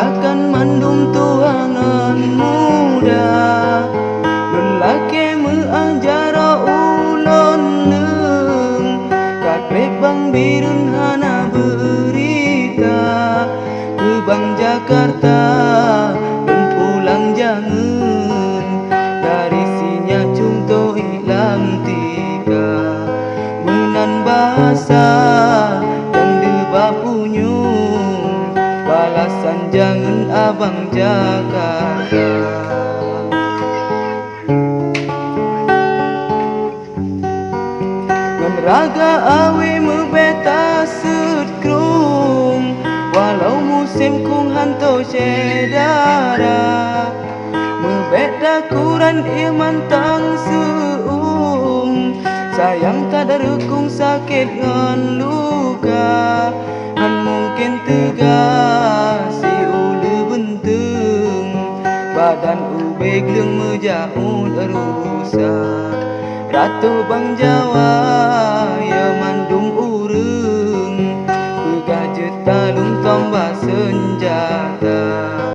Takkan mandum tuangan muda Lelaki mengajar ulon neng Katrep bang birun hana berita Ke bang Jakarta dan pulang jangan Dari sinya cungto hilang tiga Menan bahasa yang debapunyung Balasan jangan abang Jakarta Ngan raga awe mebeta setkrung Walau musim kung hanto sedara Mebeta kuran ia mantang seum Sayang tak ada rekung sakit ngan luka Han mungkin tegas si ulu benteng Badan ube geleng mejaun rusak Ratu bang Jawa ya mandum ureng Pegah juta luntong bah senjata